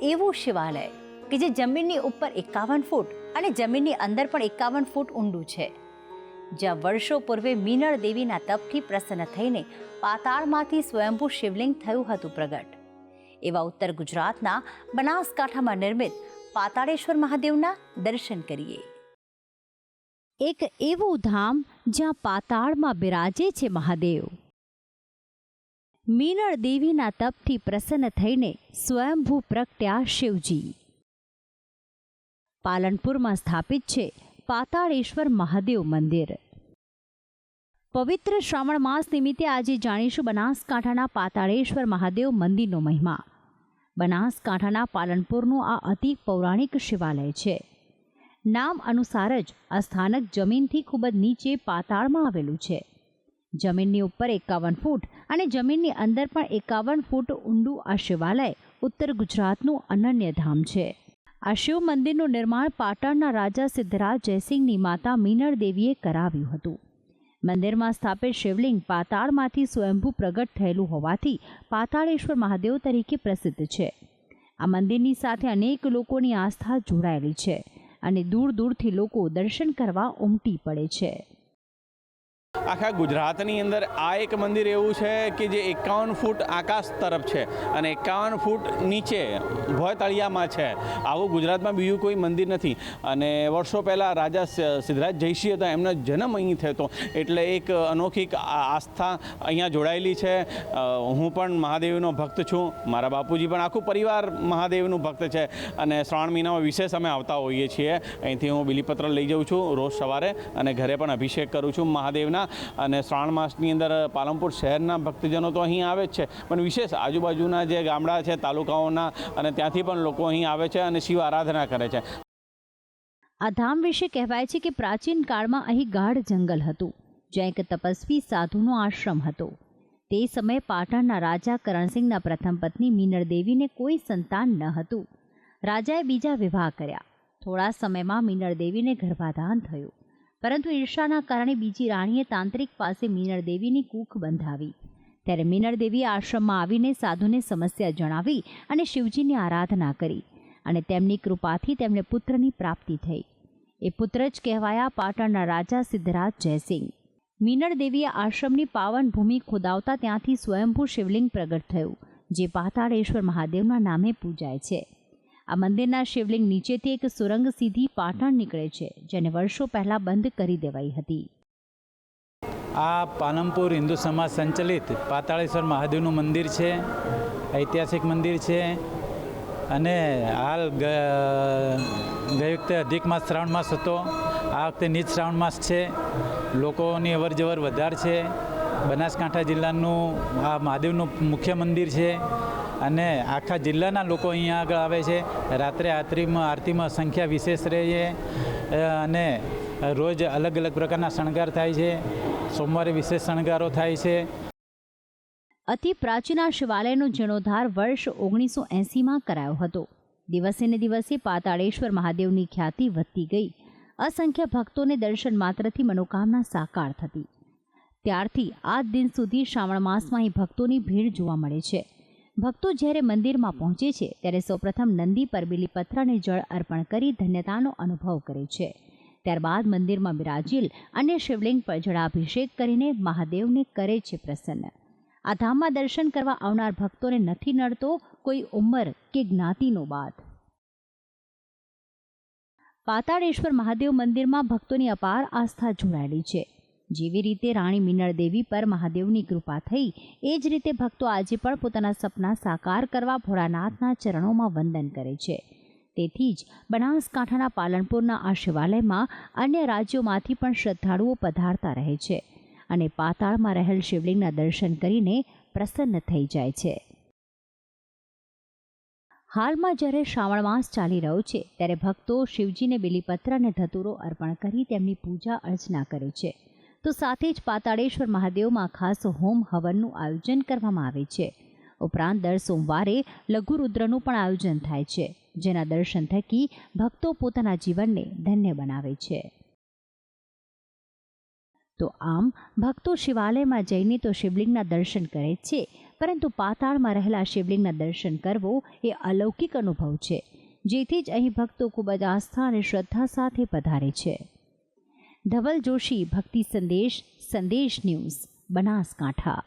એવું શિવાલય કે જે જમીનની ઉપર 51 ફૂટ અને જમીનની અંદર પણ 51 ફૂટ ઊંડું છે, જ્યાં વર્ષો પૂર્વે મીનળ દેવીના તપથી પ્રસન્ન થઈને પાતાળમાંથી સ્વયંભૂ શિવલિંગ થયું હતું પ્રગટ. એવા ઉત્તર ગુજરાતના બનાસકાંઠામાં નિર્મિત પાતાળેશ્વર મહાદેવના દર્શન કરીએ. એક એવું ધામ જ્યાં પાતાળમાં બિરાજે છે મહાદેવ. મીનળ દેવીના તપથી પ્રસન્ન થઈને સ્વયંભૂ પ્રગટ્યા શિવજી. પાલનપુરમાં સ્થાપિત છે પાતાળેશ્વર મહાદેવ મંદિર. પવિત્ર શ્રાવણ માસ નિમિત્તે આજે જાણીશું બનાસકાંઠાના પાતાળેશ્વર મહાદેવ મંદિરનો મહિમા. બનાસકાંઠાના પાલનપુરનું આ અતિ પૌરાણિક શિવાલય છે. નામ અનુસાર જ આ સ્થાનક જમીનથી ખૂબ જ નીચે પાતાળમાં આવેલું છે. જમીનની ઉપર 51 ફૂટ અને જમીનની અંદર પણ 51 ફૂટ ઊંડું આ શિવાલય ઉત્તર ગુજરાતનું અનન્ય ધામ છે. આ શિવ મંદિરનું નિર્માણ પાટણના રાજા સિદ્ધરાજ જયસિંહની માતા મીનળ દેવીએ કરાવ્યું હતું. મંદિરમાં સ્થાપિત શિવલિંગ પાતાળમાંથી સ્વયંભૂ પ્રગટ થયેલું હોવાથી પાતાળેશ્વર મહાદેવ તરીકે પ્રસિદ્ધ છે. આ મંદિરની સાથે અનેક લોકોની આસ્થા જોડાયેલી છે અને દૂર દૂરથી લોકો દર્શન કરવા ઉમટી પડે છે. આખા ગુજરાતની અંદર આ એક મંદિર એવું છે કે જે 51 ફૂટ આકાશ તરફ છે અને 51 ફૂટ નીચે ભોયતળિયામાં છે. આવું ગુજરાતમાં બીજું કોઈ મંદિર નથી. અને વર્ષો પહેલાં રાજા સિદ્ધરાજ જયસિંહ હતા, એમનો જન્મ અહીં થયો હતો, એટલે એક અનોખી આસ્થા અહીંયા જોડાયેલી છે. હું પણ મહાદેવનો ભક્ત છું, મારા બાપુજી પણ, આખું પરિવાર મહાદેવનું ભક્ત છે અને શ્રાવણ મહિનામાં વિશેષ અમે આવતા હોઈએ છીએ. અહીંથી હું બિલીપત્ર લઈ જાઉં છું રોજ સવારે અને ઘરે પણ અભિષેક કરું છું મહાદેવના. અને શ્રાવણ માસની અંદર પાલનપુર શહેરના ભક્તજનો તો અહીં આવે જ છે, પણ વિશેષ આજુબાજુના જે ગામડા છે તાલુકાઓના અને ત્યાંથી પણ લોકો અહીં આવે છે અને શિવ આરાધના કરે છે. આ ધામ વિશે કહેવાય છે કે પ્રાચીન કાળમાં અહીં ગાઢ જંગલ હતું, જ્યાં એક તપસ્વી સાધુનો આશ્રમ હતો. તે સમયે પાટણના રાજા કરણસિંહના પ્રથમ પત્ની મીનળ દેવીને કોઈ સંતાન ન હતું. રાજાએ બીજા વિવાહ કર્યા. થોડા સમયમાં મીનળ દેવીને ગર્ભાધાન થયું, પરંતુ ઈર્ષાના કારણે બીજી રાણીએ તાંત્રિક પાસે મીનળ દેવીની કૂખ બંધાવી. ત્યારે મીનળ દેવીએ આશ્રમમાં આવીને સાધુને સમસ્યા જણાવી અને શિવજીની આરાધના કરી અને તેમની કૃપાથી તેમને પુત્રની પ્રાપ્તિ થઈ. એ પુત્ર જ કહેવાયા પાટણના રાજા સિદ્ધરાજ જયસિંહ. મીનળ દેવીએ આશ્રમની પાવન ભૂમિ ખોદાવતા ત્યાંથી સ્વયંભૂ શિવલિંગ પ્રગટ થયું, જે પાતાળેશ્વર મહાદેવના નામે પૂજાય છે. આ મંદિરના શિવલિંગ નીચેથી એક સુરંગ સીધી પાટણ નીકળે છે, જેને વર્ષો પહેલાં બંધ કરી દેવાઈ હતી. આ પાલનપુર હિન્દુ સમાજ સંચાલિત પાતાળેશ્વર મહાદેવનું મંદિર છે. ઐતિહાસિક મંદિર છે અને હાલ ગઈ વખતે અધિક માસ શ્રાવણ માસ હતો, આ વખતે નીચ શ્રાવણ માસ છે. લોકોની અવરજવર વધારે છે. બનાસકાંઠા જિલ્લાનું આ મહાદેવનું મુખ્ય મંદિર છે અને આખા જિલ્લાના લોકો અહીંયા આગળ આવે છે. રાત્રે આરતીમાં સંખ્યા વિશેષ રહે છે અને રોજ અલગ અલગ પ્રકારના શણગાર થાય છે. સોમવારે વિશેષ શણગારો થાય છે. અતિ પ્રાચીન આ શિવાલયનો જીર્ણોદ્ધાર વર્ષ 1980માં કરાયો હતો. દિવસે ને દિવસે પાતાળેશ્વર મહાદેવની ખ્યાતિ વધતી ગઈ. અસંખ્ય ભક્તોને દર્શન માત્રથી મનોકામના સાકાર થતી. ત્યારથી આજ દિન સુધી શ્રાવણ માસમાં અહીં ભક્તોની ભીડ જોવા મળે છે. ભક્તો જ્યારે મંદિરમાં પહોંચે છે ત્યારે સૌપ્રથમ નંદી પર બિલીપત્ર અને જળ અર્પણ કરી ધન્યતાનો અનુભવ કરે છે. ત્યારબાદ મંદિરમાં બિરાજેલ અન્ય શિવલિંગ પર જળાભિષેક કરીને મહાદેવને કરે છે પ્રસન્ન. આ ધામમાં દર્શન કરવા આવનાર ભક્તોને નથી નડતો કોઈ ઉંમર કે જ્ઞાતિનો બાદ. પાતાળેશ્વર મહાદેવ મંદિરમાં ભક્તોની અપાર આસ્થા જોડાયેલી છે. જેવી રીતે રાણી મીનળ દેવી પર મહાદેવની કૃપા થઈ, એ જ રીતે ભક્તો આજે પણ પોતાના સપના સાકાર કરવા ભોળાનાથના ચરણોમાં વંદન કરે છે. તેથી જ બનાસકાંઠાના પાલનપુરના આ શિવાલયમાં અન્ય રાજ્યોમાંથી પણ શ્રદ્ધાળુઓ પધારતા રહે છે અને પાતાળમાં રહેલ શિવલિંગના દર્શન કરીને પ્રસન્ન થઈ જાય છે. હાલમાં જ્યારે શ્રાવણ માસ ચાલી રહ્યો છે ત્યારે ભક્તો શિવજીને બિલીપત્ર અને ધતુરો અર્પણ કરી તેમની પૂજા અર્ચના કરે છે. તો સાથે જ પાતાળેશ્વર મહાદેવમાં ખાસ હોમ હવનનું આયોજન કરવામાં આવે છે. ઉપરાંત દર સોમવારે લઘુરુદ્રનું પણ આયોજન થાય છે, જેના દર્શન થકી ભક્તો પોતાના જીવનને ધન્ય બનાવે છે. તો આમ ભક્તો શિવાલયમાં જઈને તો શિવલિંગના દર્શન કરે છે, પરંતુ પાતાળમાં રહેલા શિવલિંગના દર્શન કરવો એ અલૌકિક અનુભવ છે, જેથી જ અહીં ભક્તો ખૂબ જ આસ્થા અને શ્રદ્ધા સાથે પધારે છે. ધવલ જોશી, ભક્તિ સંદેશ, સંદેશ ન્યૂઝ, બનાસકાંઠા.